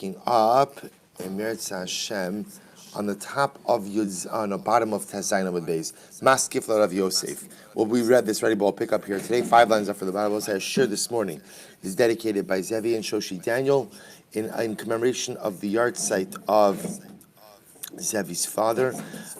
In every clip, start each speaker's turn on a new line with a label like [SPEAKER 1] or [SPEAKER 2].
[SPEAKER 1] picking up Emeretz Hashem on the top of Yud, on the bottom of Tezayin with base. Maskif Rav Yosef. Well, we read this already, but we'll pick up here today. 5 lines up for the Bible. Says Shir this morning is dedicated by Zevi and Shoshi Daniel in commemoration of the yard site of Zevi's father,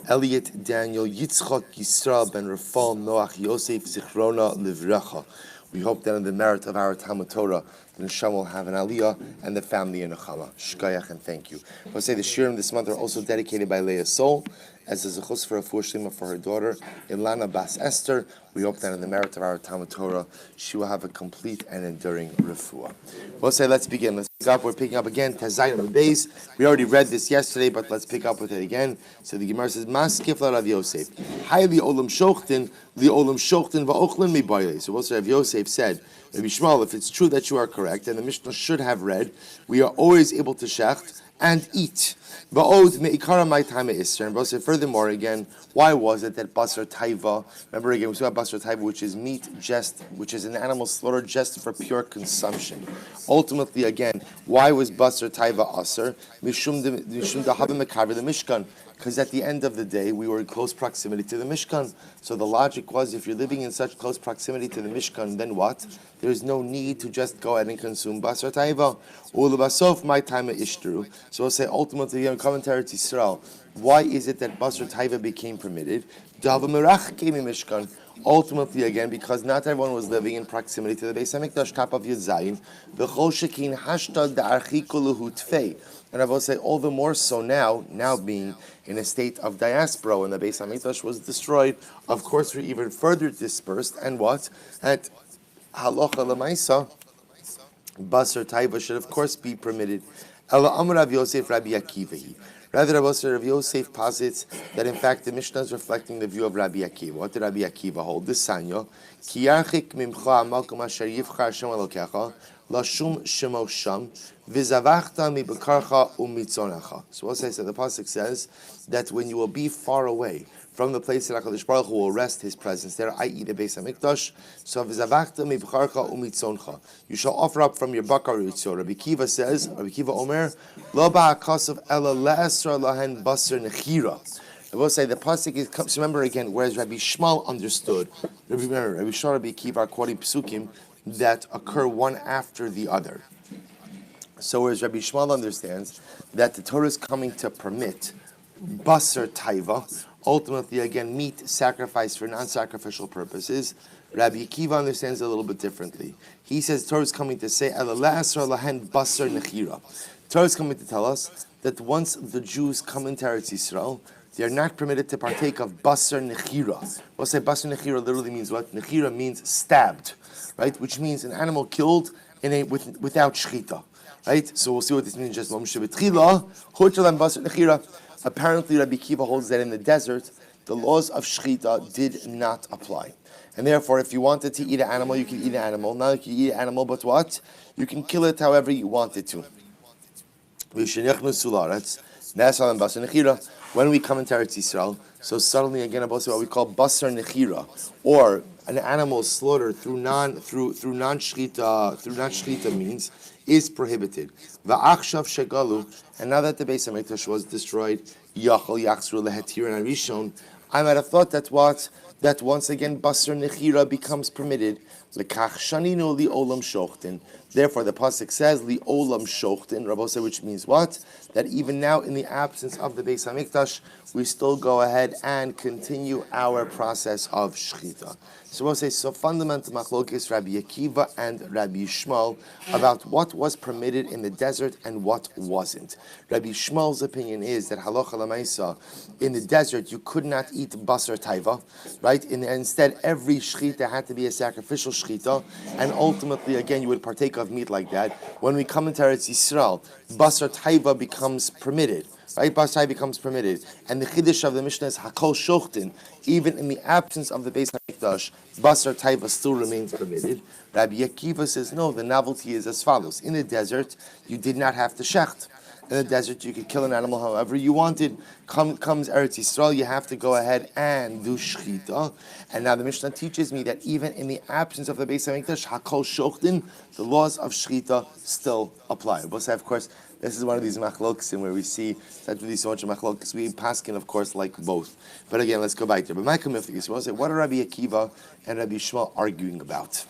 [SPEAKER 1] Elliot Daniel Yitzchok Yisrael ben Rafal Noach Yosef Zichrona Livracha. We hope that in the merit of our Talmud Torah, the Neshama will have an Aliyah and the family in Nechama. Shkayach and thank you. We'll say the Shirim this month are also dedicated by Leah Sol, as a zechus for a fushima for her daughter, Ilana Bas Esther. We hope that in the merit of our Talmud Torah, she will have a complete and enduring refuah. We'll say, let's begin. Let's pick up. We're picking up again, Tezayin on the base. We already read this yesterday, but let's pick up with it again. So the Gemara says, Mas kifla Rav Yosef. Hay li olam shochten va'ochlin mi bayle. So we'll say Rav Yosef said, Rabbi Shmuel, if it's true that you are correct, and the Mishnah should have read, we are always able to shecht and eat. And furthermore, again, why was it that basar taiva? Remember again, we saw basar taiva, which is meat, which is an animal slaughtered just for pure consumption. Ultimately, again, why was basar taiva aser? Mishum dahavim mekaver the mishkan. Because at the end of the day, we were in close proximity to the Mishkan. So the logic was, if you're living in such close proximity to the Mishkan, then what? There's no need to just go ahead and consume basar taiva. Ulubasof my time ishtru. So we'll say ultimately in commentary to Israel, why is it that basar taiva became permitted? Davamirach came in Mishkan. Ultimately, again, because not everyone was living in proximity to the Beis Hamikdash, top of Yud Zayin. V'chol shekin hashtag da'archi kuluhu tfei. And I will say all the more so now being in a state of diaspora when the Beis Hamikdash was destroyed, of course we're even further dispersed. And what? At halacha lemaisa, basar taiva should of course be permitted. Ela amar Rav Yosef Rabbi Akiva. Rather, Rav Yosef posits that in fact the Mishnah is reflecting the view of Rabbi Akiva. What did Rabbi Akiva hold? This sanyo, ki yarchik mimcha amalkum asher yivcha Hashem Elokecha, lashum shemo sham, v'zavachta mibekarcha umitzonacha. So what says that the pasuk says that when you will be far away from the place that HaKadosh Baruch Hu will rest His presence there, i.e. the Beis Hamikdash, so v'zavachta mibekarcha umitzoncha. You shall offer up from your bakar yitzor. Rabbi Akiva says, Rabbi Akiva Omer, lo ba'akasav ela le'esra lahen basar nechira. I will say the pasuk is. So remember again, whereas Rabbi Shmuel understood, Rabbi Shmuel, Rabbi Akiva are quoting psukim that occur one after the other. So whereas Rabbi Shmuel understands that the Torah is coming to permit basar taiva, ultimately again meat sacrificed for non-sacrificial purposes, Rabbi Akiva understands it a little bit differently. He says the Torah is coming to say Ela le'asra lahen basar nechira. The Torah is coming to tell us that once the Jews come into Eretz Yisrael, they are not permitted to partake of basar nechira. We'll say basar nechira literally means what? Nechira means stabbed, right? Which means an animal killed without shchita, right? So we'll see what this means. Just basar nechira. Apparently, Rabbi Akiva holds that in the desert, the laws of shchita did not apply. And therefore, if you wanted to eat an animal, you can eat an animal. Now you can eat an animal, but what? You can kill it however you wanted to. When we come into Eretz Yisrael, so suddenly again about what we call basar nechira, or an animal slaughtered through non shchita means, is prohibited. Va'achshav shegalu, and now that the Beis Hamikdash was destroyed, yachol yachzru lehetir and rishon. I might have thought that once again basar nechira becomes permitted. Lekach shaninu li olam shochten. Therefore, the pasuk says li olam shochten, Rabbi, which means what? That even now, in the absence of the Beis Hamikdash, we still go ahead and continue our process of shchita. So we'll say, so fundamental machlokes Rabbi Akiva and Rabbi Shmuel about what was permitted in the desert and what wasn't. Rabbi Shmuel's opinion is that halacha l'maisa, in the desert you could not eat basar taiva, right? Instead, every shchita had to be a sacrificial shchita, and ultimately, again, you would partake of meat like that. When we come into Eretz Yisrael, basar taiva becomes permitted. Right, basar becomes permitted, and the chiddush of the Mishnah is hakol shochten. Even in the absence of the Beis Hamikdash, basar taiva still remains permitted. Rabbi Akiva says no. The novelty is as follows: in the desert, you did not have to shecht. In the desert, you could kill an animal however you wanted. Comes Eretz Yisrael, you have to go ahead and do shchita. And now the Mishnah teaches me that even in the absence of the Beis Hamikdash, hakol shochten, the laws of shchita still apply. We'll say, of course, This is one of these machloksim where we see that really so much of machlokis. We paskin, of course, like both. But again, let's go back there. But my community, we'll say, what are Rabbi Akiva and Rabbi Shmuel arguing about?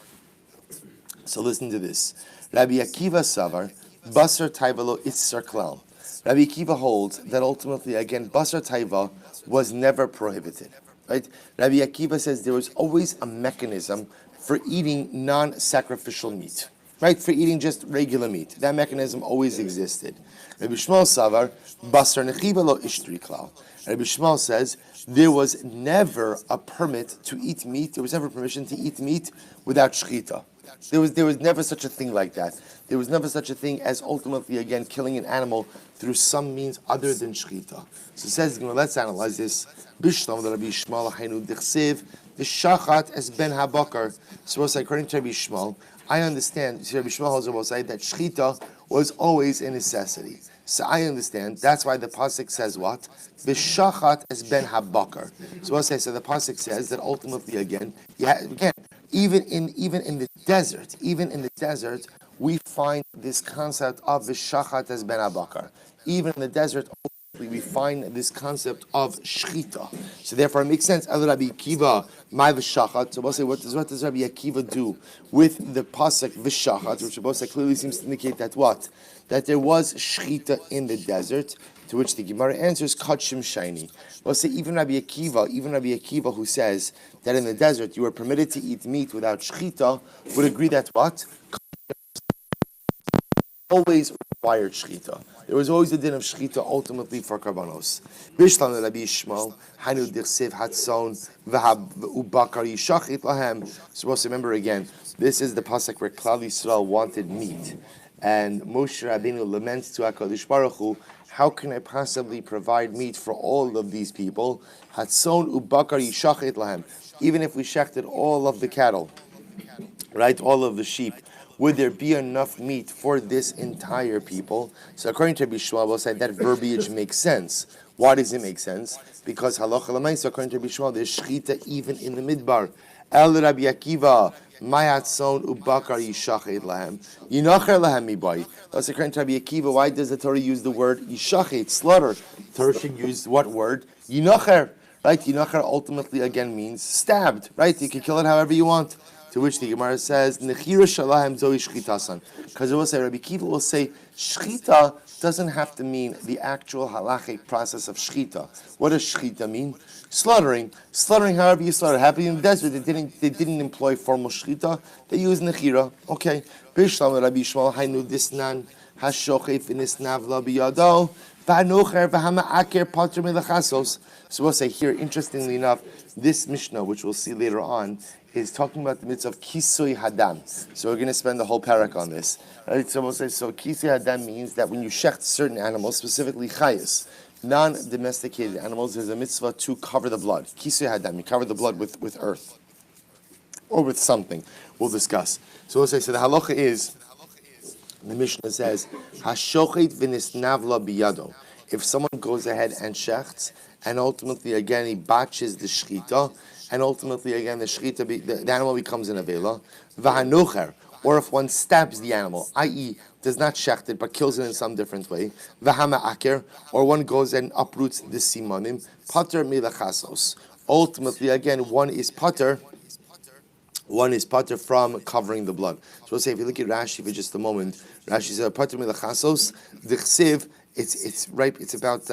[SPEAKER 1] So listen to this. Rabbi Akiva savar basar taivalo itzar klal. Rabbi Akiva holds that ultimately, again, basar taiva was never prohibited. Right? Rabbi Akiva says there was always a mechanism for eating non-sacrificial meat. Right? For eating just regular meat. That mechanism always existed. Rabbi Shmuel savar basar nechiva lo ishtri klal. Rabbi Shmuel says there was never a permit to eat meat. There was never permission to eat meat without shchita. There was never such a thing like that. There was never such a thing as ultimately, again, killing an animal through some means other than shchita. So it says, let's analyze this. Bishlam Rabbi Shmuel hainu dichsev v'shachat es ben habakar. So according to Rabbi Shmuel, I understand. Rabbi Shmuel will say that shchita was always a necessity. So I understand. That's why the pasuk says what? V'shachat es ben habakar. So we'll say, so the pasuk says that ultimately, again, even in the desert, we find this concept of v'shachat es ben habakar. Even in the desert, we find this concept of shchita. So therefore, it makes sense. El Rabbi Akiva, my v'shachat. So we'll say, what does Rabbi Akiva do with the pasuk v'shachat, which we'll say clearly seems to indicate that what? That there was shchita in the desert. To which the Gemara answers, kachim shiny. We'll say even Rabbi Akiva, who says that in the desert you were permitted to eat meat without shchita, would agree that what? Always required shchita. There was always a din of shchita ultimately for karbanos. Bishlam Rabbi Shmuel, hanu dirsev hatzon v'ubakar yishachit lahem. So remember again, this is the pasuk where Klal Yisrael wanted meat, and Moshe Rabbeinu laments to HaKadosh Baruch Hu, how can I possibly provide meat for all of these people? Hatzon ubakar yishachit lahem. Even if we shechted all of the cattle, right, all of the sheep, would there be enough meat for this entire people? So according to Rabbi Shmuel, we'll say that verbiage makes sense. Why does it make sense? Because halacha l'maisa, according to Rabbi Shmuel, there's shchita even in the midbar. El Rabbi Akiva, mayatzon ubakar yishachet lahem, yinacher lahem mibai. That's according to Rabbi Akiva. Why does the Torah use the word yishachet, slaughter? The Torah should use what word? Yinacher. Right? Yinacher ultimately again means stabbed. Right? You can kill it however you want. To which the Gemara says, Nechira shalahem zoi shchitasan. Because it will say, Rabbi Akiva will say, shchita doesn't have to mean the actual halachic process of shchita. What does shchita mean? Slaughtering. Slaughtering however you slaughter. Happy in the desert, they didn't employ formal shchita. They used nechira. Okay. Bishlam Rabbi Shmuel hainu disnan hashochef inisnavla biyado v'anocher v'hama'aker patr melachasos. So we'll say here, interestingly enough, this Mishnah, which we'll see later on, is talking about the mitzvah of kisui hadam. So we're going to spend the whole parak on this. Right? So we'll say, so kisui hadam means that when you shecht certain animals, specifically chayas, non-domesticated animals, there's a mitzvah to cover the blood. Kisui hadam, you cover the blood with earth. Or with something. We'll discuss. So we'll say, so the halacha is, the Mishnah says, hashochet v'nisnavla biyado. If someone goes ahead and shechts, and ultimately again he batches the shchita, and ultimately again the shchita, the animal becomes an avela, v'hanocher, or if one stabs the animal, i.e. does not shecht it but kills it in some different way, v'hama'aker, or one goes and uproots the simanim, pater milachasos. Ultimately again one is pater from covering the blood. So we'll say, if you look at Rashi for just a moment, Rashi says pater milachasos, dichsev. It's right. It's about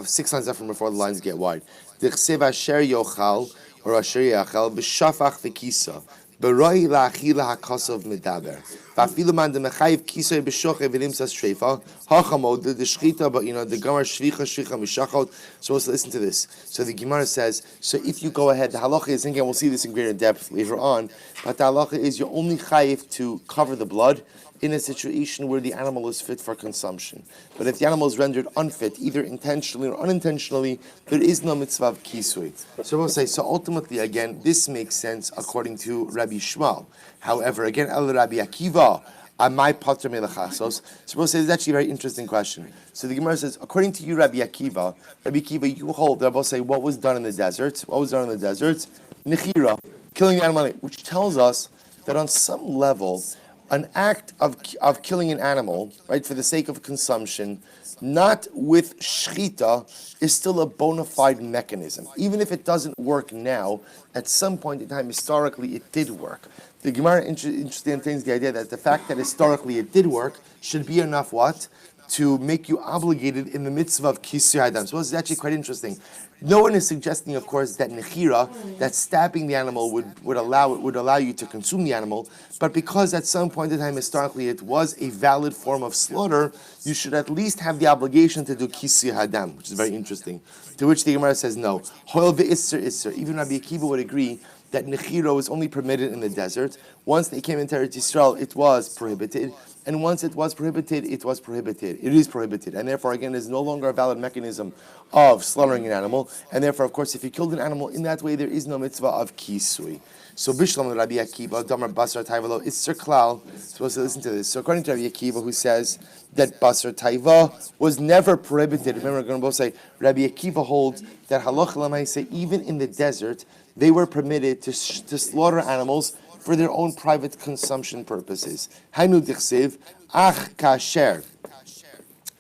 [SPEAKER 1] 6 lines up from before the lines get wide. Dichsev asher yochal or asher yachal b'shafach v'kisa b'roi la'achila hakosov medaber v'afilu man demechayiv kisa b'shoche v'nimsas shreifa hachamod the shchita but the gamar shvicha mishachot. So let's listen to this. So the Gemara says, so if you go ahead, the halacha is, again we'll see this in greater depth later on, but the halacha is you're only chayiv to cover the blood in a situation where the animal is fit for consumption. But if the animal is rendered unfit, either intentionally or unintentionally, there is no mitzvah of kisui. So we'll say, so ultimately, again, this makes sense according to Rabbi Shmuel. However, again, El Rabbi Akiva, my pater melachasos. So we'll say, it's actually a very interesting question. So the Gemara says, according to you, Rabbi Akiva, you hold, Rabbi will say, what was done in the desert? What was done in the desert? Nechira, killing the animal, which tells us that on some level, an act of killing an animal, right, for the sake of consumption, not with shchita, is still a bona fide mechanism. Even if it doesn't work now, at some point in time, historically, it did work. The Gemara interesting things the idea that the fact that historically it did work should be enough what? To make you obligated in the mitzvah of kisui hadam. So this is actually quite interesting. No one is suggesting, of course, that nechira, that stabbing the animal would allow you to consume the animal, but because at some point in time historically it was a valid form of slaughter, you should at least have the obligation to do kisui hadam, which is very interesting. To which the Gemara says no. Hoil ve'isser isser. Even Rabbi Akiva would agree that nechira was only permitted in the desert. Once they came into Eretz Yisrael, it was prohibited. And once it was prohibited, it was prohibited. It is prohibited. And therefore, again, is no longer a valid mechanism of slaughtering an animal. And therefore, of course, if you killed an animal in that way, there is no mitzvah of kisui. So, Bishlam Rabbi Akiva, Damar Basar Taivalo, Isser Klal. Supposed to listen to this. So, according to Rabbi Akiva, who says that Basar Taiva was never prohibited. Remember, we're going to both say, Rabbi Akiva holds that Halach Lamaise, even in the desert, they were permitted to slaughter animals for their own private consumption purposes. Hainu dichsev, ach kasher,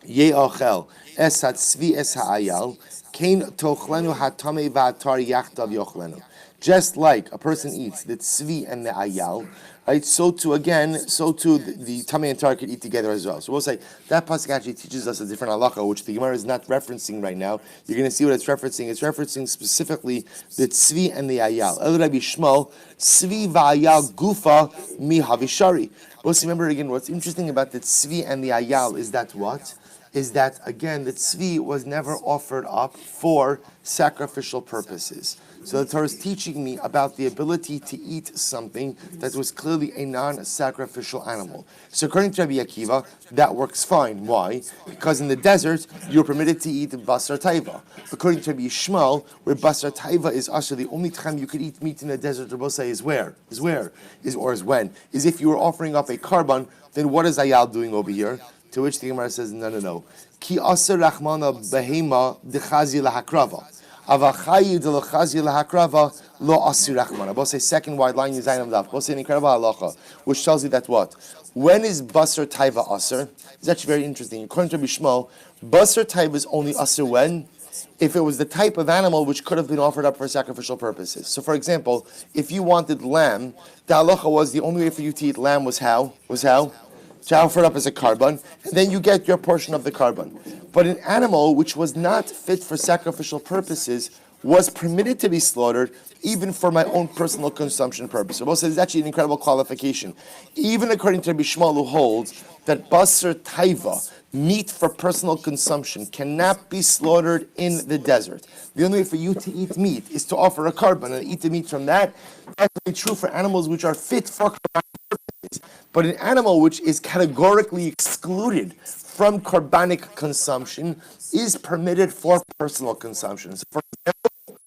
[SPEAKER 1] ye'ochel, es hatzvi es ha'ayal, kein tochlenu hatame v'atar yachtav yochlenu. Just like a person eats the tzvi and the ayal, right? So too the tamei and tar could eat together as well. So we'll say that pasuk actually teaches us a different halacha, which the Gemara is not referencing right now. You're going to see what it's referencing. It's referencing specifically the tzvi and the ayal. El Rabbi Shmuel, tzvi v'ayal gufa mi havishari. We'll see. Remember again, what's interesting about the tzvi and the ayal is that what? Is that again the tzvi was never offered up for sacrificial purposes. So the Torah is teaching me about the ability to eat something that was clearly a non-sacrificial animal. So according to Rabbi Akiva, that works fine. Why? Because in the desert, you're permitted to eat basar taiva. According to Rabbi Shmuel, where basar taiva is usher, the only time you could eat meat in the desert, Rabbi say, is when? Is if you were offering up a karban, then what is Ayal doing over here? To which the Gemara says, no. Ki aser rachmana behema dechazi lahakrava. Avachayi de lochazi lahakrava lo asir rachmana. Both say second wide line in Zainam Daf. Both say an incredible halacha, which tells you that what? When is basar taiva aser? It's actually very interesting. According to Rabbi Shmuel, basar taiva is only aser when? If it was the type of animal which could have been offered up for sacrificial purposes. So for example, if you wanted lamb, the halacha was the only way for you to eat lamb was how? To offer it up as a karban, and then you get your portion of the karban. But an animal which was not fit for sacrificial purposes was permitted to be slaughtered even for my own personal consumption purpose. So Moshe is actually an incredible qualification. Even according to Rabbi Shmuel, who holds that basar taiva, meat for personal consumption, cannot be slaughtered in the desert. The only way for you to eat meat is to offer a karban and eat the meat from that. That's only true for animals which are fit for karban purposes. But an animal which is categorically excluded from carbonic consumption is permitted for personal consumption. So for example,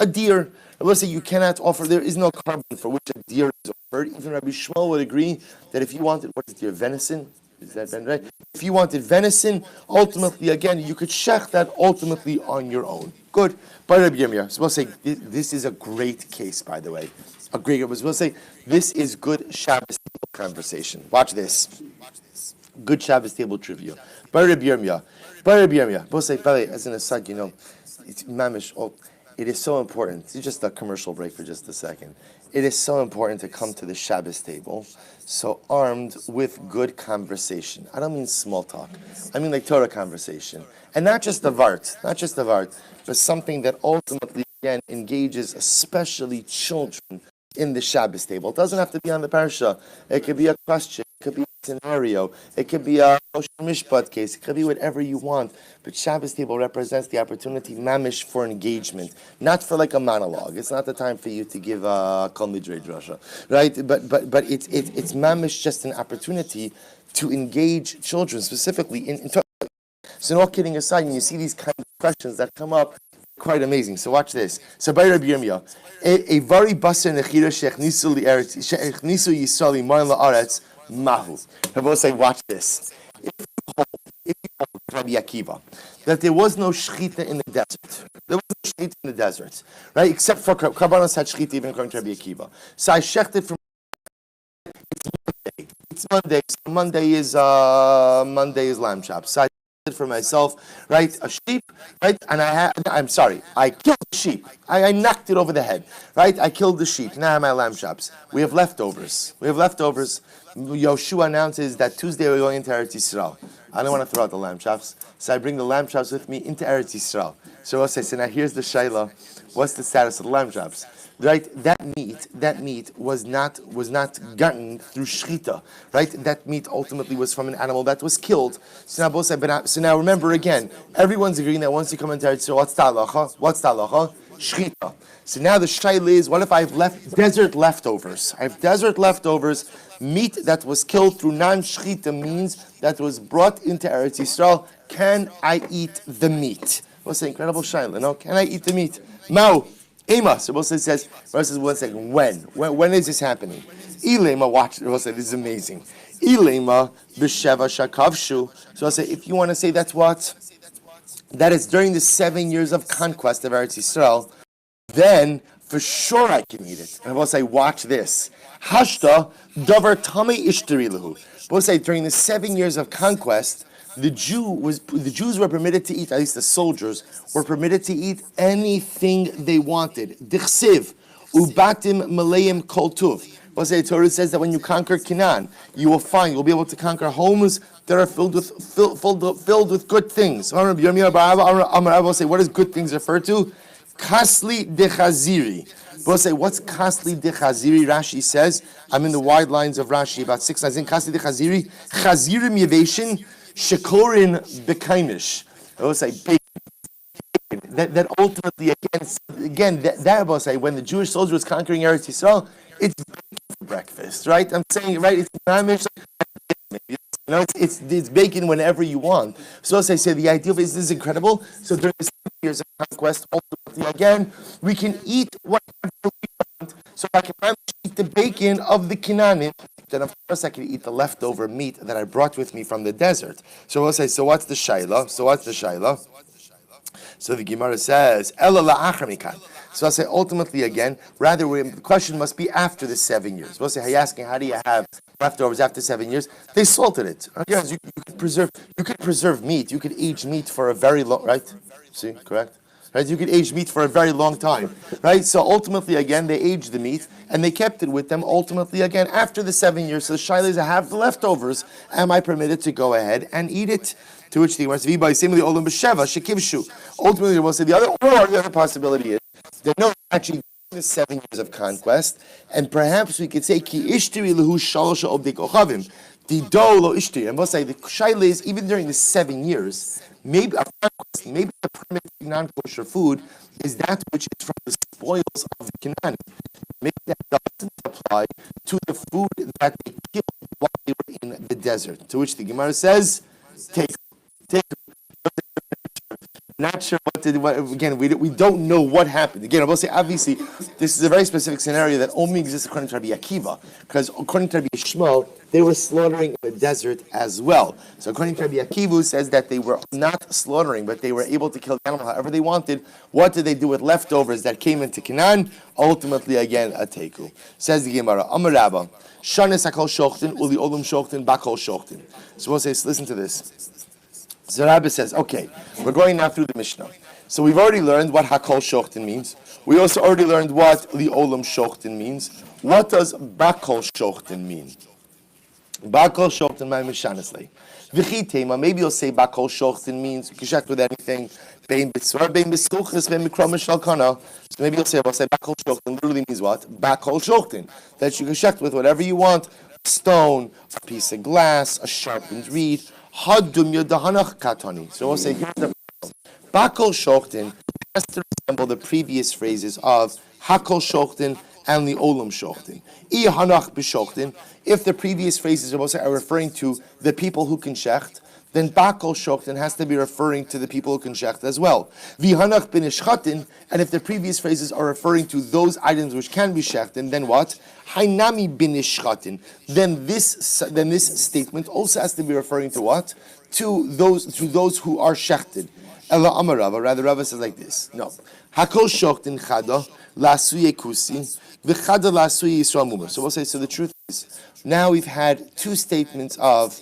[SPEAKER 1] a deer, let's say you cannot offer, there is no carbon for which a deer is offered. Even Rabbi Shmuel would agree that if you wanted, what is deer, venison? Is that right? If you wanted venison, ultimately, again, you could shech that ultimately on your own. Good. But Rabbi Yirmiyah, so we'll say, this is a great case, by the way. A great, we'll say, this is good Shabbos table conversation. Watch this. Good Shabbos table trivia. By Rabbi Yirmiyah. We'll say, by the way, as an aside, it's mamish, it is so important. It's just a commercial break for just a second. It is so important to come to the Shabbos table, so armed with good conversation. I don't mean small talk. I mean like Torah conversation. And not just the Vart, but something that ultimately, again, engages especially children in the Shabbos table. It doesn't have to be on the parsha. It could be a question. It could be a scenario. It could be a mishpat case. It could be whatever you want. But Shabbos table represents the opportunity, mamish, for engagement, not for like a monologue. It's not the time for you to give a kol midrei drasha, right? But it's mamish, just an opportunity to engage children specifically in. So, all kidding aside, when you see these kind of questions that come up, quite amazing. So watch this. So by Rabbi Yirmiyah, a very baser nechira shechnisu yisraeli mar la'aretz mahu. I will say, watch this. If you hold Rabbi Akiva, that there was no shechita in the desert. There was no shechita in the desert, right? Except for Karbanos had shechita even according to Rabbi Akiva. So I shechted from it's Monday. So Monday is lamb chops. So I did for myself, right? A sheep, right? And I'm sorry, I killed the sheep. I knocked it over the head, right? I killed the sheep. Now I have my lamb chops. We have leftovers. Yoshua announces that Tuesday we're going into Eretz Yisrael. I don't want to throw out the lamb chops, so I bring the lamb chops with me into Eretz Yisrael. So I'll say, so now here's the shayla. What's the status of the lamb chops? Right, that meat was not gotten through shchita. Right, that meat ultimately was from an animal that was killed. So now remember again, everyone's agreeing that once you come into Eretz Yisrael, what's the halacha? Shchita. So now the shayla is, what if I have desert leftovers? I have desert leftovers. Meat that was killed through non-shchita means that was brought into Eretz Yisrael. Can I eat the meat? What's the incredible shayla? No, can I eat the meat? Mao. Ema, so Moshe says, one second, when is this happening? Ilema, watch, Moshe, this is amazing. Ilema, b'sheva shakavshu. So I'll say, if you want to say that's what? That is during the 7 years of conquest of Eretz Yisrael, then for sure I can eat it. And I will say, watch this. Hashta, davar tame ishtarilahu. We'll say, during the 7 years of conquest, the Jews were permitted to eat, at least the soldiers, were permitted to eat anything they wanted. Dichsiv, ubatim malayim kol tuv. The Torah says that when you conquer Canaan, you'll be able to conquer homes that are filled with good things. I will say, what does good things refer to? Kasli dechaziri. We'll say, what's kasli dechaziri? Rashi says, I'm in the wide lines of Rashi, about 6 lines in kasli dechaziri. Chazirim yeveshin. Shekorin bekaimish. I will say bacon. That ultimately, again, that will say when the Jewish soldier was conquering Eretz Yisrael, it's bacon for breakfast, right? I'm saying, right? It's mamish. It's bacon whenever you want. So as I say, the idea of this is incredible. So during the 7 years of conquest, ultimately, again, we can eat whatever we want. So I can eat the bacon of the Canaanim. Then of course I can eat the leftover meat that I brought with me from the desert. So we'll say, so what's the shayla? So the Gemara says, Ela la'achar mikan. So I'll say, ultimately again, the question must be after the 7 years. We'll say, asking, how do you have leftovers after 7 years? They salted it. Yes, you could preserve meat. You could age meat for a very long, right? See, correct? Right, you could age meat for a very long time, right? So ultimately, again, they aged the meat and they kept it with them. Ultimately, again, after the 7 years, so the shaila is, I have the leftovers. Am I permitted to go ahead and eat it? To which the Gemara says, ultimately, we'll say the other possibility is that no, actually, the 7 years of conquest, and perhaps we could say ki ishtiri lehu shalosha obdei kochavim. The do lo ishtiri, and we'll say the shaila is even during the 7 years. Maybe the primitive non-kosher food is that which is from the spoils of the Canaan. Maybe that doesn't apply to the food that they killed while they were in the desert. To which the Gemara says, take. Not sure again, we don't know what happened. Again, I will say, obviously, this is a very specific scenario that only exists according to Rabbi Akiva, because according to Rabbi Shmuel, they were slaughtering in the desert as well. So according to Rabbi Akiva, who says that they were not slaughtering, but they were able to kill the animal however they wanted, what did they do with leftovers that came into Canaan? Ultimately, again, a teku. Says the Gemara, Amar Rabba, Shanes hakol shochten, uli olam shochten, bakol shochten. So we'll say, listen to this. So Rabbi says, okay, we're going now through the Mishnah. So we've already learned what Hakol Shochten means. We also already learned what Li Olam Shochten means. What does Bakol Shochten mean? Bakol Shochten my Mishanesle. V'chitema, maybe you'll say Bakol Shochten means, you can check with anything, Bein B'tzvar, Bein B'stuchis, Bein Mikrom Shalkana. So maybe you'll say Bakol Shochten literally means what? Bakol Shochten. That you can check with whatever you want, a stone, a piece of glass, a sharpened reed, Hadum Yodahanach Katani. So we'll say, here's the problem. Bakol Shochten has to resemble the previous phrases of Hakol Shochten and the Olam Shochten. I Hanach B'Shochten. If the previous phrases are referring to the people who can shecht, then Bakol Shochten has to be referring to the people who can shecht as well. V'Hanach B'Nishchatin, and if the previous phrases are referring to those items which can be shechten, then what? Hainami B'Nishchatin. Then this statement also has to be referring to what? To those who are shechted. Ela Amar Rava, rather Rava says like this. No. Hakol Shochten Chada La'asuye Kusi V'Chada La'asuye Yisrael Mumar. So we'll say, so the truth Now we've had two statements of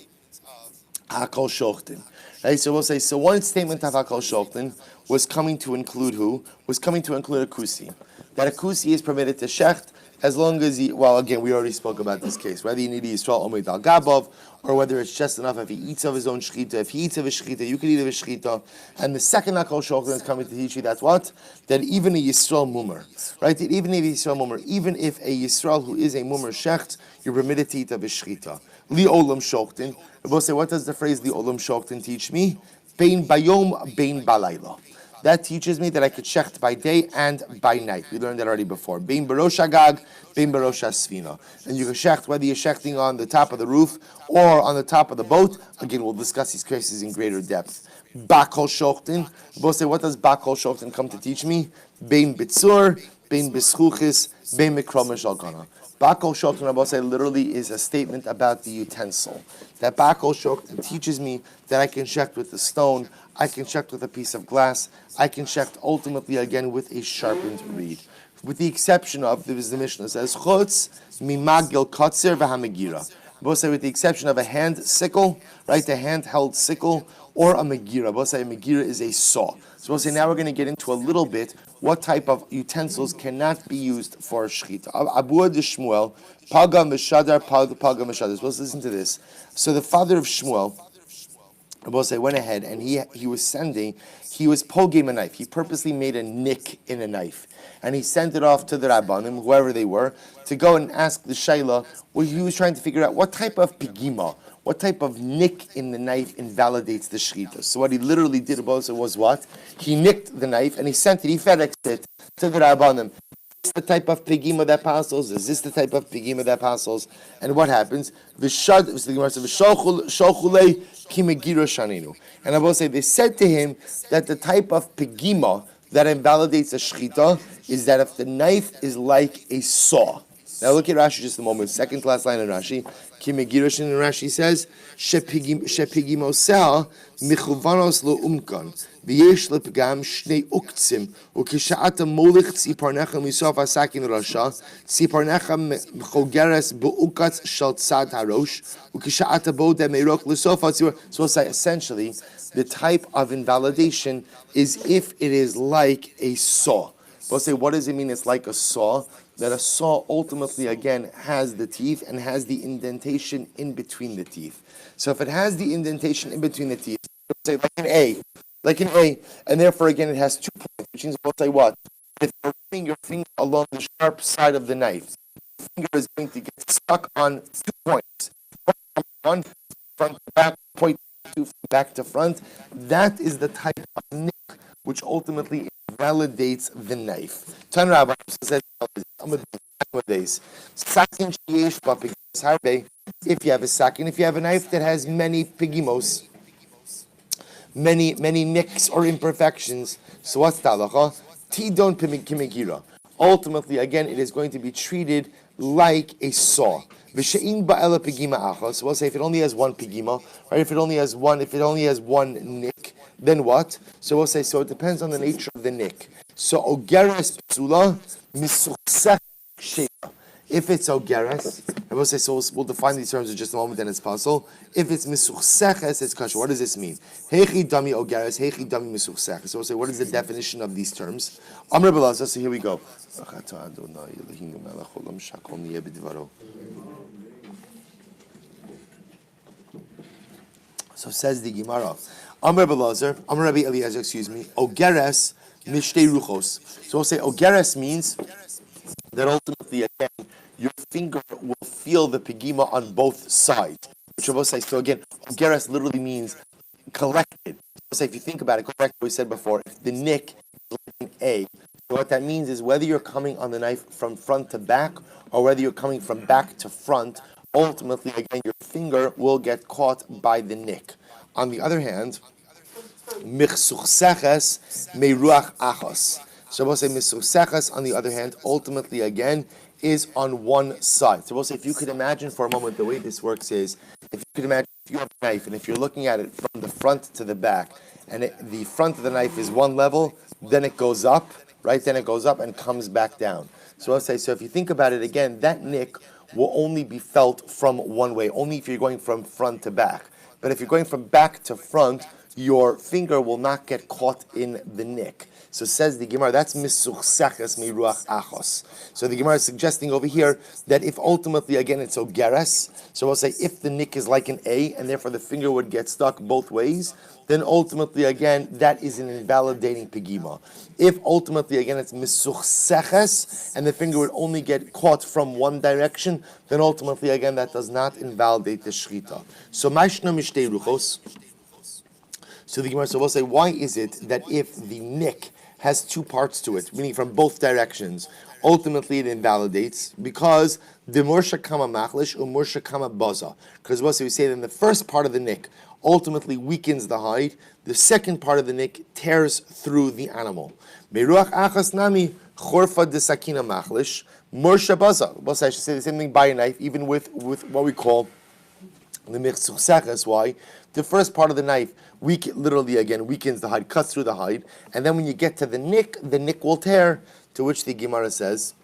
[SPEAKER 1] Hakol Shochtin. Right, so we'll say, so one statement of Hakol Shochtin was coming to include who? Was coming to include a kusi. That a kusi is permitted to shecht as long as he, well, again, we already spoke about this case, whether you need to Yisrael Omed Al Gabov, or whether it's just enough if he eats of his own shechita. If he eats of his shechita, you can eat of his shechita. And the second Hakol Shochtin is coming to teach you that's what? That even a Yisrael Mumar, right? That even if a Yisrael Mumar, even if a Yisrael who is a Mumar shecht, you're permitted to eat of his shechita. Li Olam Shochtin. We'll say, what does the phrase Li Olam Shochtin teach me? Bein bayom, bein balayla. That teaches me that I could shecht by day and by night. We learned that already before. Bein barosh agag, bein barosh asfina. And you can shecht whether you're shechting on the top of the roof or on the top of the boat. Again, we'll discuss these cases in greater depth. Bakol shochtin. We'll say, what does bakol shochtin come to teach me? Bein bitzur, bein bischuchis, bein mikromish algana. Bakol shochtin, Rabbi say, literally is a statement about the utensil. That bakol shochtin teaches me that I can shecht with a stone, I can shecht with a piece of glass, I can shecht ultimately again with a sharpened reed. With the exception of, there is the Mishnah says, chutz mimagil kotzer v'hamegira. Both say with the exception of a hand sickle, right, a hand-held sickle, or a megira. Both say a megira is a saw. So we'll say now we're going to get into a little bit what type of utensils cannot be used for shechita. Abu de Shmuel, paga meshadar, paga meshadar. So let's listen to this. So the father of Shmuel, Abosai went ahead and he was poging a knife. He purposely made a nick in a knife. And he sent it off to the Rabbanim, whoever they were, to go and ask the Shaila, where he was trying to figure out what type of pigima, what type of nick in the knife invalidates the shechita. So what he literally did Abosai was what? He nicked the knife and he FedExed it to the Rabbanim. Is this the type of pigima that passes? Is this the type of pigima that passes? And what happens? And I will say, they said to him that the type of pigima that invalidates a shechita is that if the knife is like a saw. Now look at Rashi just a moment. Second to last line in Rashi. Kimegiroshin in Rashi says, Shepigimosea michuvanos lo umkan. V'yesh lepgam shnei uktzim. Ukisha'ata molich tziparnecha misof asakin rasha. Tziparnecha chogeres bu'ukatz shal tzad harosh. Ukisha'ata bodeh meirok l'sof hatzibor. So we'll say essentially, the type of invalidation is if it is like a saw. We'll say, what does it mean it's like a saw? That a saw ultimately, again, has the teeth and has the indentation in between the teeth. So if it has the indentation in between the teeth, we'll say like an A, and therefore, again, it has 2 points, which means we'll say what? If you're running your finger along the sharp side of the knife, your finger is going to get stuck on 2 points. One, front to back, point 2, from back to front. That is the type of nick which ultimately validates the knife. Tan Rabbi says, if you have a sakin, if you have a knife that has many pigimos, many nicks or imperfections, so what's the halacha? Tidon pimigira. Ultimately, again, it is going to be treated like a saw. So we'll say if it only has one pigima, right? If it only has one nick, then what? So we'll say, so it depends on the nature of the nick. So ogeres psula misuchsech sheva. If it's ogeres, I will say, so we'll define these terms in just a moment, then it's puzzle. If it's misuchseches, it's kasher. What does this mean? Hechi dami ogeres, hechi dami misuchseches. So we'll say, what is the definition of these terms? Amr b'laza, so here we go. So says the Gemara. Amr Rabbi Eliezer, ogeres mishtei ruchos. So we'll say ogeres means that ultimately, again, your finger will feel the pigima on both sides. Which we'll say, so again, ogeres literally means collected. So if you think about it, go back to what we said before, if the nick is like an A, so what that means is whether you're coming on the knife from front to back or whether you're coming from back to front, ultimately, again, your finger will get caught by the nick. On the other hand, michsuchseches meiruach achos. So we'll say michsuchseches, on the other hand, ultimately, again, is on one side. So we'll say, if you could imagine for a moment, the way this works is, if you could imagine if you have a knife, and if you're looking at it from the front to the back, and the front of the knife is one level, then it goes up, right? Then it goes up and comes back down. So I'll say, so if you think about it again, that nick will only be felt from one way, only if you're going from front to back. But if you're going from back to front, your finger will not get caught in the nick. So says the Gemara, that's misuchseches miruach achos. So the Gemara is suggesting over here that if ultimately, again, it's ogeres, so we'll say if the nick is like an A, and therefore the finger would get stuck both ways, then ultimately, again, that is an invalidating pegima. If ultimately, again, it's misuchseches, and the finger would only get caught from one direction, then ultimately, again, that does not invalidate the shchita. So mashna mishtei ruchos. So the Gemara will say, why is it that if the nick has two parts to it, meaning from both directions, ultimately it invalidates? Because the mursha kama machlish or mursha kama baza. Because what we say, then the first part of the nick ultimately weakens the hide. The second part of the nick tears through the animal. Meruach achas nami chorfa de sakina machlish mursha baza. Baza, I should say the same thing by a knife, even with what we call the michsuchseches. Why? The first part of the knife literally again weakens the hide, cuts through the hide, and then when you get to the nick will tear. To which the Gemara says,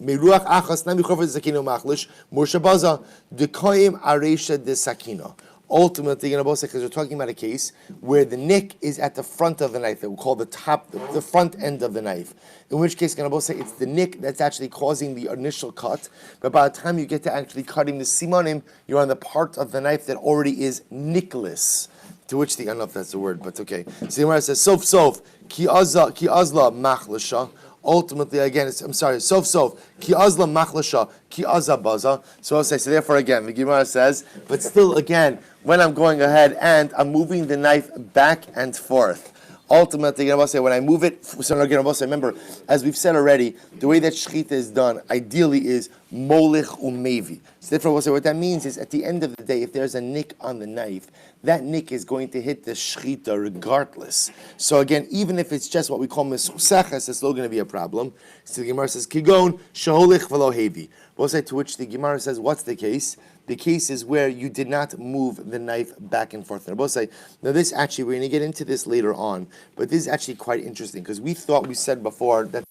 [SPEAKER 1] "Meruach achas nami chorfa de sakina machlish mursha baza dekoim aresha de sakina." Ultimately, because we're talking about a case where the nick is at the front of the knife, that we call the front end of the knife. In which case, it's the nick that's actually causing the initial cut. But by the time you get to actually cutting the simanim, you're on the part of the knife that already is nickless. To which I don't know if that's the word, but okay. So the Gemara says, "Sof ki azla machlasha." Ultimately, again, sof ki azla machlasha ki azza baza. So I'll say, so therefore, again, the Gemara says, but still, again, when I'm going ahead and I'm moving the knife back and forth, ultimately, when I move it, so again, remember, as we've said already, the way that shechita is done, ideally, is molich umevi. So therefore, what that means is, at the end of the day, if there's a nick on the knife, that nick is going to hit the shechita regardless. So again, even if it's just what we call misuchseches, it's still going to be a problem. So the Gemara says, kigon shaholich v'lo hevi. We'll say, to which the Gemara says, what's the case? The case is where you did not move the knife back and forth. And I'll say, now this actually, we're going to get into this later on, but this is actually quite interesting, because we said before that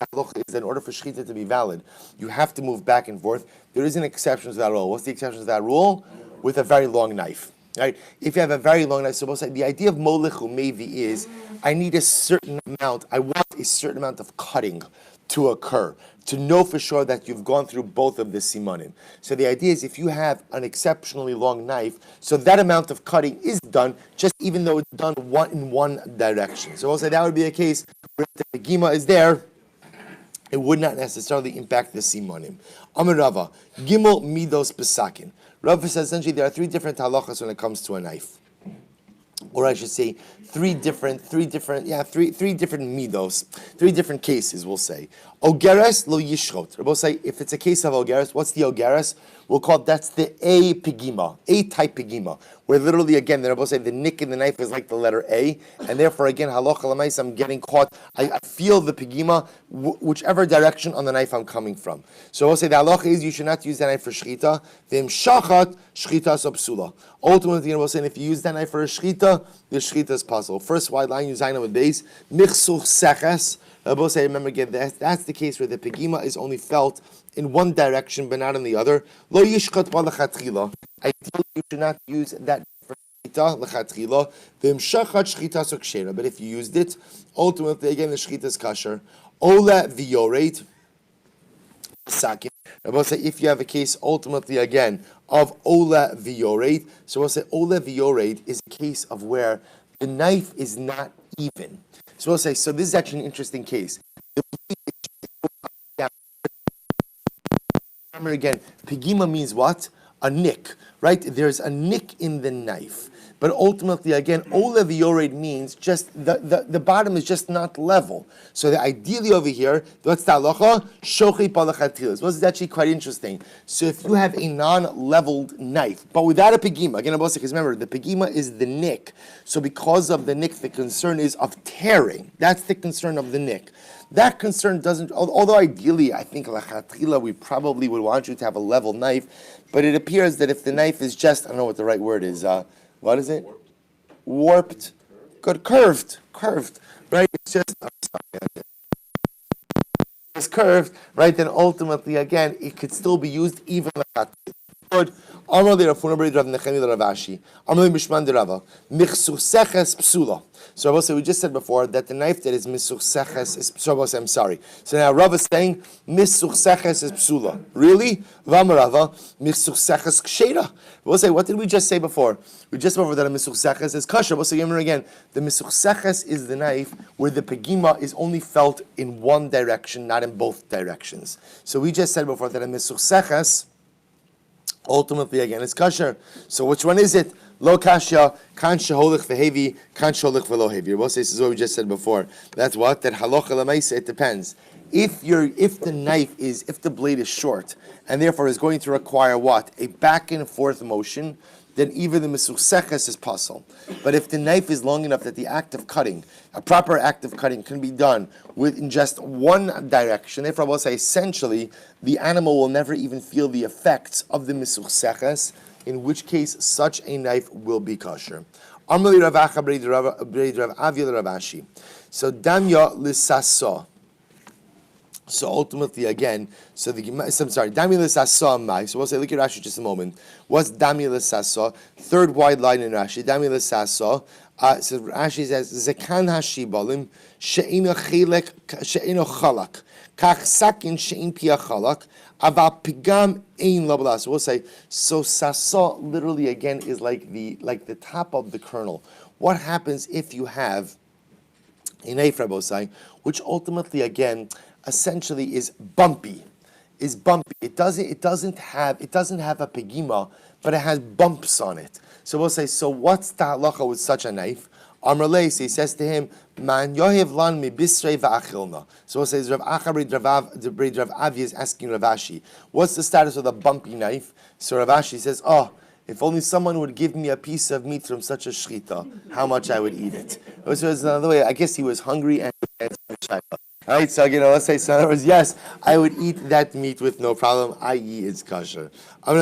[SPEAKER 1] in order for shechita to be valid, you have to move back and forth. There is an exception to that rule. What's the exception to that rule? With a very long knife. Right? If you have a very long knife, so we'll say the idea of molich umevi is, I need a certain amount, I want a certain amount of cutting to occur, to know for sure that you've gone through both of the simanim. So the idea is, if you have an exceptionally long knife, so that amount of cutting is done, just even though it's done in one direction. So we'll say that would be a case where the gima is there, it would not necessarily impact the simanim. Amar Rava, gimel midos besakin. Rava says essentially there are three different halachas when it comes to a knife. Or I should say, three different midos, three different cases, we'll say. Ogeres lo yishrot. We'll say, if it's a case of ogeres, what's the ogeres? We'll call that's the A pegima, A type pegima, where literally, again, the Rebbe say the nick in the knife is like the letter A, and therefore, again, halacha l'mais, I'm getting caught. I feel the pegima, whichever direction on the knife I'm coming from. So we'll say the halacha is you should not use that knife for shchita. V'im shachat shchita sobsula. Ultimately, we'll say if you use that knife for a shchita, the shchita is possible. First wide line, you zayin with base, michsuch seches. Rebbe say, remember again, that's the case where the pegima is only felt in one direction but not in the other. Lo yishchat ba lechatchila. Ideally, you should not use that for shchita lechatchila. V'imshachat shchita sokshera. But if you used it, ultimately again the shchita is kasher. Ola v'yoret sakin. We'll say if you have a case ultimately again of ola v'yoret. So we'll say ola v'yoret is a case of where the knife is not even. So we'll say, so this is actually an interesting case. Remember again, pegima means what? A nick, right? There's a nick in the knife. But ultimately, again, ola v'yored means just the bottom is just not level. So the ideally over here, what's the halacha? Shochi palachatilas. This is actually quite interesting. So if you have a non-leveled knife, but without a pegima, again, because remember, the pegima is the nick. So because of the nick, the concern is of tearing. That's the concern of the nick. That concern doesn't, although ideally, I think lachatchila, we probably would want you to have a level knife, but it appears that if the knife is just, I don't know what the right word is, what is it? Warped. Good, curved, right? It's just, I'm sorry. It's curved, right, then ultimately, again, it could still be used even like that. Good. Amar le Rafuna B'Rav Nechemi le Rav Ashi. Amar le Mishman de Rava. Michsuseches psula. So Rabbi, we just said before that the knife that is misuseches is psula. I'm sorry. So now Rav is saying misuseches is psula. Really? V'amar Rava misuseches kshera. We'll say, what did we just say before? We just went over that a misuseches is kosher. We'll say again. The misuseches is the knife where the pegima is only felt in one direction, not in both directions. So we just said before that a misuseches ultimately, again, it's kosher. So which one is it? Lo kasha, kan sheholich v'hevi, kan sheholich v'lo hevi. We'll say this is what we just said before. That's what? That halacha l'maisa, it depends. If the blade is short, and therefore is going to require what? A back and forth motion, then even the misuseches is possible. But if the knife is long enough that the act of cutting, a proper act of cutting, can be done in just one direction, therefore I will say essentially, the animal will never even feel the effects of the misuseches, in which case such a knife will be kosher. So damya l'sasa. So ultimately, again, so I'm sorry, Dami l'sasa mai. So we'll say, look at Rashi just a moment. What's Dami l'sasa? Third wide line in Rashi. Dami l'sasa. So Rashi says, Zekan hashibalim she'ino chalak kach sakin she'in pia chalak aval pigam ein labla. So we'll say, so sasa literally again is like the top of the kernel. What happens if you have a knife, Rabbi, which ultimately again essentially is bumpy. It doesn't have a pegima, but it has bumps on it. So we'll say, so what's the halacha with such a knife? Amar Lei, so he says to him, Man yohev lan mi bisrei va'achilna. So we'll say, Rav Avi is asking Rav Ashi, what's the status of the bumpy knife? So Rav Ashi says, if only someone would give me a piece of meat from such a shchita, how much I would eat it. So another way, I guess he was hungry and right, so let's say, so in other words, yes, I would eat that meat with no problem, i.e. it's kosher. So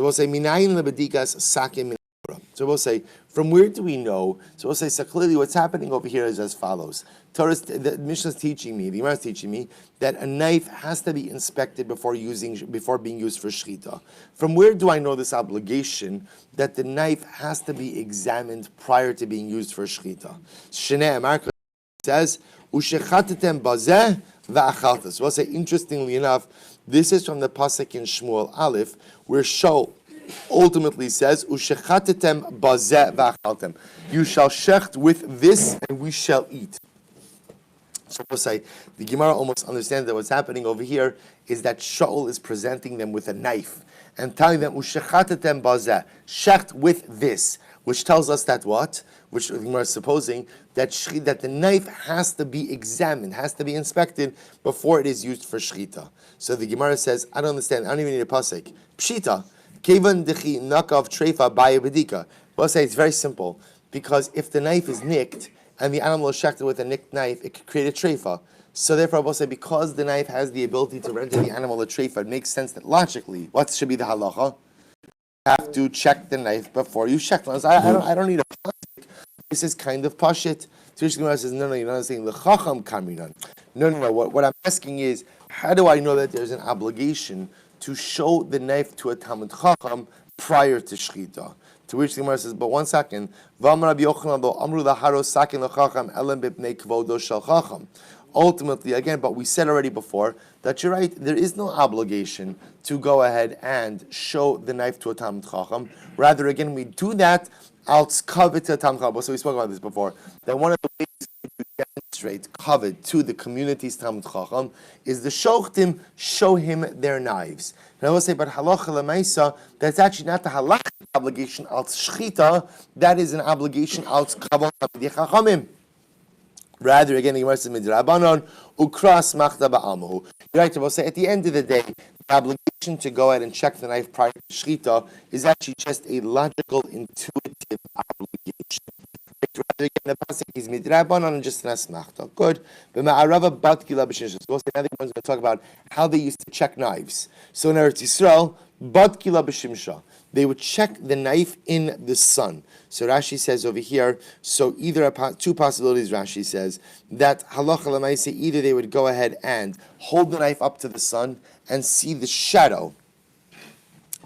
[SPEAKER 1] we'll say, minayin lebedikas sakim. So we'll say, from where do we know? So we'll say, so clearly what's happening over here is as follows. The Mishnah is teaching me, the Gemara is teaching me, that a knife has to be inspected before being used for shechita. From where do I know this obligation that the knife has to be examined prior to being used for shechita? Shnei Amar says, Ushechatatem bazeh va'achalta. So we'll say, interestingly enough, this is from the pasuk in Shmuel Aleph, where Shaul ultimately says, Ushechatatem bazeh va'achaltem. You shall shecht with this, and we shall eat. So we'll say, the Gemara almost understands that what's happening over here is that Shaul is presenting them with a knife and telling them, Ushechatatem bazeh, shecht with this, which tells us that what? Which the Gemara is supposing that the knife has to be examined, has to be inspected before it is used for shechita. So the Gemara says, I don't understand, I don't even need a pasuk. Pshita, kevan dechi nakav treifa bayabedika. We'll say it's very simple, because if the knife is nicked and the animal is shechted with a nicked knife, it could create a treifa. So therefore, we'll say because the knife has the ability to render the animal a treifa, it makes sense that logically, what should be the halacha? You have to check the knife before you check. I don't need a plastic. This is kind of pashit. Tish Gemara says, no, you're not saying the chacham kaminan. No. What I'm asking is, how do I know that there's an obligation to show the knife to a Talmid Chacham prior to shechita? To which the Gemara says, but 1 second. Ultimately, again, but we said already before that you're right, there is no obligation to go ahead and show the knife to a Talmid Chacham. Rather, again, we do that out covet to a Talmid Chacham. So we spoke about this before. That one of the ways to demonstrate covet to the community's Talmid Chacham is the shochtim show him their knives. And I will say, but halacha lemaisa, that's actually not the halacha obligation out shchita, that is an obligation out kabbalah chachamim. Rather, again, the Gemara says, midrabanon ukras machta ba'amahu. You're right, I will say, at the end of the day, the obligation to go ahead and check the knife prior to shechita is actually just a logical, intuitive obligation. Rather, again, the pasuk is midrabanon and just an asmachta. Good. But ma'arava bat gila b'shimsha. So we'll say, another one's going to talk about how they used to check knives. So in Eretz Yisrael, bat gila b'shimsha. they would check the knife in the sun. So Rashi says over here, so either two possibilities, Rashi says, that halacha l'maaseh, either they would go ahead and hold the knife up to the sun and see the shadow,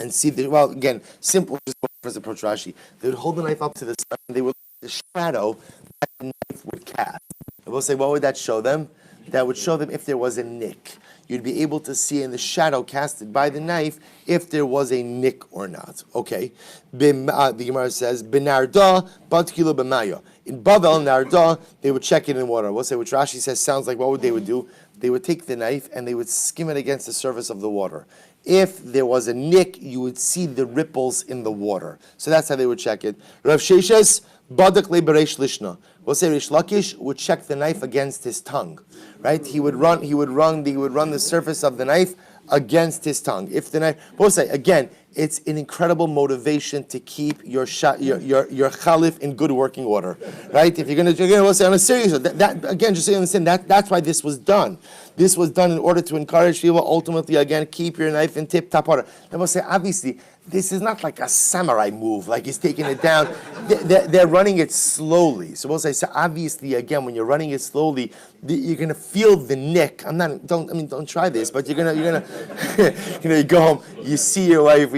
[SPEAKER 1] and see the, well, again, simple, just first approach Rashi. They would hold the knife up to the sun, and they would look at the shadow that the knife would cast. And we'll say, what would that show them? That would show them if there was a nick. You'd be able to see in the shadow casted by the knife if there was a nick or not. Okay. The Gemara says, Benarda, Batkilo B'maya. In Bavel, Narda, they would check it in water. We'll say, which Rashi says sounds like what would they would do? They would take the knife and they would skim it against the surface of the water. If there was a nick, you would see the ripples in the water. So that's how they would check it. Rav Sheshes, Badak le bereish lishna. We'll say Rish Lakish would check the knife against his tongue, right? He would run the surface of the knife against his tongue. If the knife, we'll say again, it's an incredible motivation to keep your chalif in good working order, right? If you're going to, we'll say on a serious note, that again, just so you understand, that's why this was done. This was done in order to encourage people. Ultimately, again, keep your knife in tip-top order. Then we'll say, obviously, this is not like a samurai move, like he's taking it down. They're running it slowly. So we'll say, so obviously, again, when you're running it slowly, you're gonna feel the nick. Don't try this, but you're gonna, you go home, you see your wife,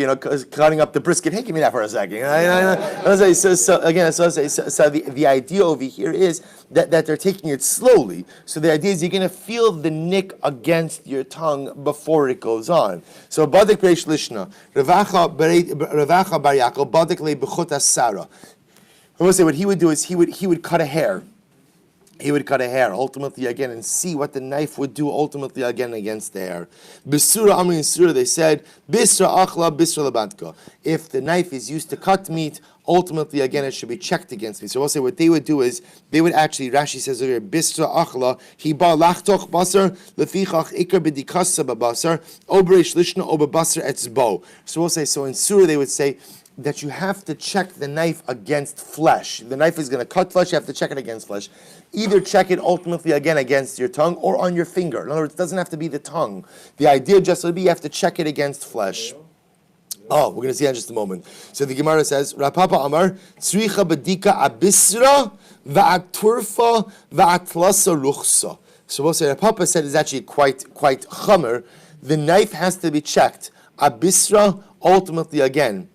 [SPEAKER 1] cutting up the brisket. Hey, give me that for a second. So the idea over here is that they're taking it slowly. So the idea is you're gonna feel the nick against your tongue before it goes on. So Badik Reish Lishna, Ravacha Bar Yaakov, Badik Le B'chut Asara. I will say what he would do is he would cut a hair. He would cut a hair, ultimately again, and see what the knife would do, ultimately again against the hair. Bisura Amri and Surah, they said, Bisra Achla, Bisra Labantka. If the knife is used to cut meat, ultimately again it should be checked against meat. So we'll say what they would do is, they would actually, Rashi says over here, Bisra Achla, Hiba Lachtoch Basar, Lefichach Ikar Bidikasa Babasar, Obreish Lishna Obabasar Etzbo. So we'll say, so in Surah they would say, that you have to check the knife against flesh. The knife is going to cut flesh, you have to check it against flesh. Either check it ultimately again against your tongue or on your finger. In other words, it doesn't have to be the tongue. The idea just would be you have to check it against flesh. Oh, we're going to see that in just a moment. So the Gemara says, Rapapa Amar, Tzricha Badika Abisra Va'aturfa Va'atlasa Ruchsa. So we'll say Rapapa said is actually quite chamer. The knife has to be checked. Abisra, ultimately again,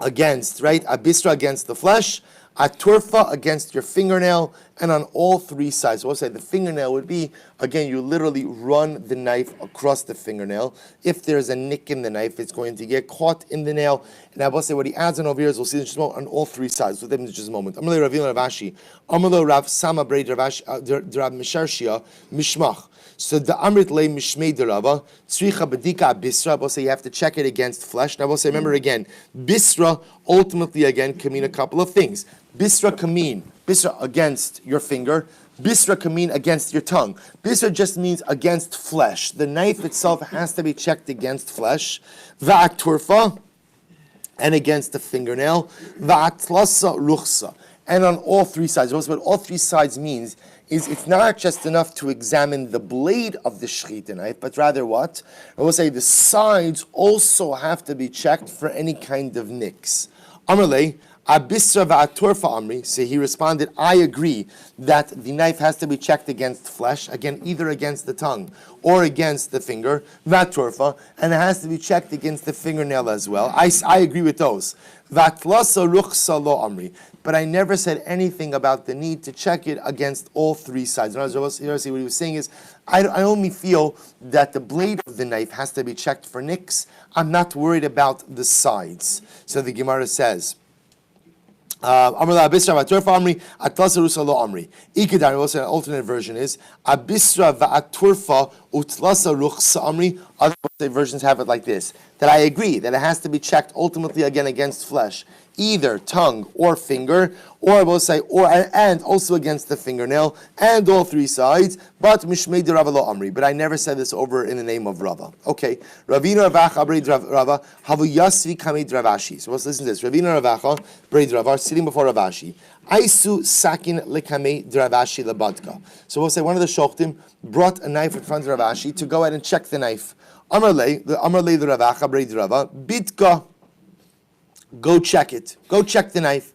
[SPEAKER 1] against, right? Abisra against the flesh, aturfa against your fingernail, and on all three sides. So we'll say the fingernail would be, again, you literally run the knife across the fingernail. If there's a nick in the knife, it's going to get caught in the nail. And I will say what he adds on over here is, we'll see in just a moment, on all three sides. So them in just a moment. Amalei Ravina Ravashi, Amalei Rav Sama Braid Ravash, Rav Misharshia, Mishmach. So the Amrit Le Mishmei Derava, Tzricha Badika Bisra, we'll say you have to check it against flesh. Now we'll say, remember again, Bisra ultimately again can mean a couple of things. Bisra can mean, Bisra against your finger, Bisra can mean against your tongue. Bisra just means against flesh. The knife itself has to be checked against flesh. Va'aturfa, and against the fingernail. Va'atlasa ruchsa. And on all three sides. What all three sides means is it's not just enough to examine the blade of the shechita knife, but rather what? I will say the sides also have to be checked for any kind of nicks. Amarle, Abisra va'aturfa amri. So he responded, I agree that the knife has to be checked against flesh, again, either against the tongue or against the finger, va'aturfa, and it has to be checked against the fingernail as well. I agree with those. Va'tlasa ruchsa lo amri. But I never said anything about the need to check it against all three sides. In other words, what he was saying is, I only feel that the blade of the knife has to be checked for nicks. I'm not worried about the sides. So the Gemara says, Amrla Abisra va'aturfa amri, atlasa rusa lo amri. Ikidar, also an alternate version is, Abisra va'aturfa utlasa ruchsa amri. Other versions have it like this, that I agree that it has to be checked ultimately again against flesh, either tongue or finger, or I will say, and also against the fingernail, and all three sides, but Mishmei de Rava lo Amri. But I never said this over in the name of Rava. Okay, Ravina Ravacha Breid Rava, Havu Yasvi Kamid Ravashi. So let's listen to this. Ravina Ravacha Breid Rava, sitting before Ravashi. Aisu Sakin Lekame Dravashi Labadka. So we'll say one of the Shochtim brought a knife in front of Ravashi to go ahead and check the knife. Amarle the Ravacha Breid Rava, Bitka. Go check it. Go check the knife.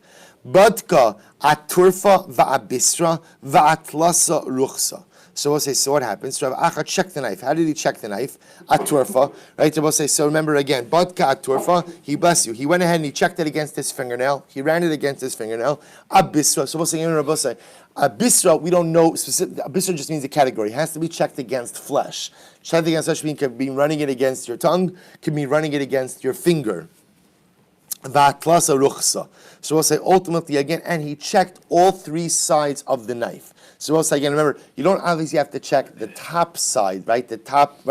[SPEAKER 1] Badka aturfa va'abisra va'atlasa ruchsa. So we'll say, so what happens? So Rav Acha checked the knife. How did he check the knife? Aturfa, right? So we'll say, so remember again, Badka aturfa, he bless you. He went ahead and he checked it against his fingernail. He ran it against his fingernail. Abisra, so we'll say, Abisra, we don't know specific. Abisra just means a category. It has to be checked against flesh. Checked against flesh could be running it against your tongue, could be running it against your finger. Va'atlasa ruchsa. So we'll say ultimately again, and he checked all three sides of the knife. So we'll say again, remember, you don't obviously have to check the top side, right? The top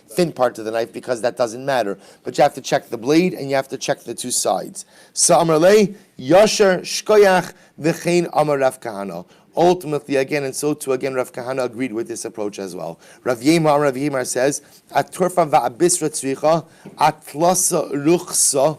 [SPEAKER 1] thin part of the knife, because that doesn't matter. But you have to check the blade and you have to check the two sides. So Amrlei, Yasher, Shkoyach, V'chein Amar Rav Kahana. Ultimately, again, and so too, again, Rav Kahana agreed with this approach as well. Rav Yemar says, Aturfa va'abisra tzricha, atlasa ruchsa,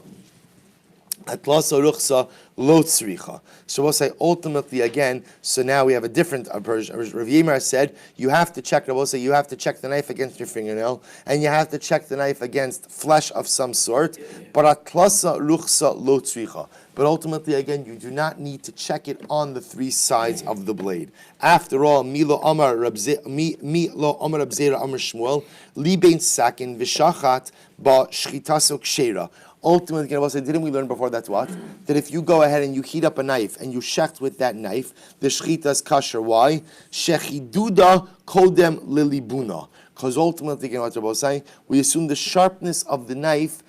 [SPEAKER 1] lo tzricha. So we'll say ultimately again. So now we have a different approach. Rav Yemar said you have to check. We'll say you have to check the knife against your fingernail, and you have to check the knife against flesh of some sort. But atlasa ruchsa lo tzricha. But ultimately again, you do not need to check it on the three sides of the blade. After all, Milo Amar Rabzera Amar Shmuel Libein Sakin V'Shachat Ba Shchitaso Kshera. Ultimately, didn't we learn before that's what? That if you go ahead and you heat up a knife and you shecht with that knife, the shchita is kosher. Why? Shechiduda kodem lilibuna. Because ultimately, what we're saying, we assume the sharpness of the knife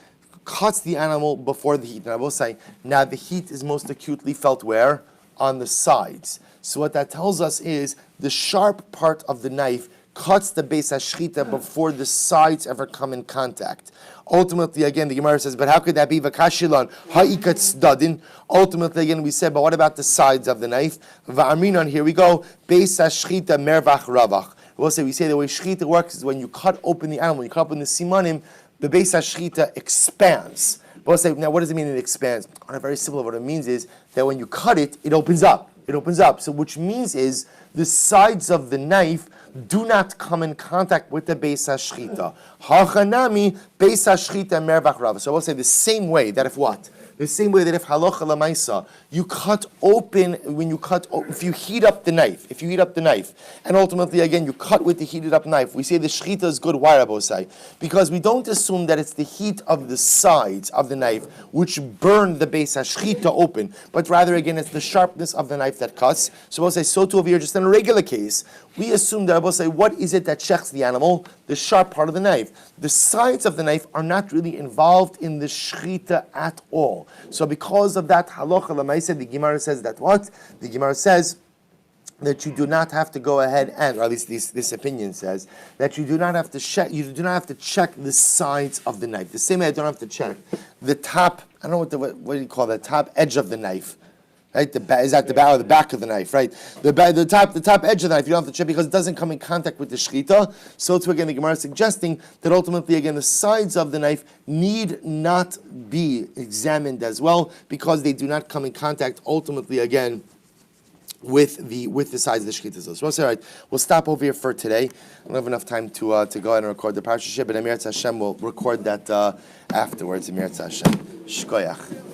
[SPEAKER 1] cuts the animal before the heat. And I will say, now the heat is most acutely felt where? On the sides. So what that tells us is the sharp part of the knife cuts the base hashchita before the sides ever come in contact. Ultimately, again, the Gemara says, but how could that be? Vakashilon ha'ikat stadin. Ultimately, again, we said, but what about the sides of the knife? Va'amrinon, here we go. Base hashchita mervach ravach. We say the way shchita works is when you cut open the animal, you cut open the simanim, the base hashchita expands. But we'll say, now what does it mean it expands? On a very simple, what it means is that when you cut it, it opens up. It opens up. So which means is the sides of the knife do not come in contact with the beis hashchita. Hachanami beis hashchita mervach rava. So I will say the same way that if what? The same way that if halacha lamaisa, you cut open, if you heat up the knife, and ultimately again you cut with the heated up knife, we say the shchita is good. Why, Rabosai? Because we don't assume that it's the heat of the sides of the knife which burn the beis hashchita open, but rather again it's the sharpness of the knife that cuts. So we'll say, so too over here, just in a regular case, we assume that we'll say, what is it that shechs the animal? The sharp part of the knife. The sides of the knife are not really involved in the shchita at all. So because of that, halacha l'maaseh, the Gemara says that what? The Gemara says that you do not have to go ahead and, or at least this opinion says, that you do not have to check, the sides of the knife. The same way I don't have to check the top, I don't know what do you call that, top edge of the knife. Right, is that the back or the back of the knife? Right, the top edge of the knife. You don't have to check because it doesn't come in contact with the shchita. So too again, the Gemara is suggesting that ultimately again the sides of the knife need not be examined as well because they do not come in contact ultimately again with the sides of the shchita. So we'll say, all right, we'll stop over here for today. I don't have enough time to go ahead and record the parashah, but Emir Hashem will record that afterwards. Emir Hashem, Shkoyach.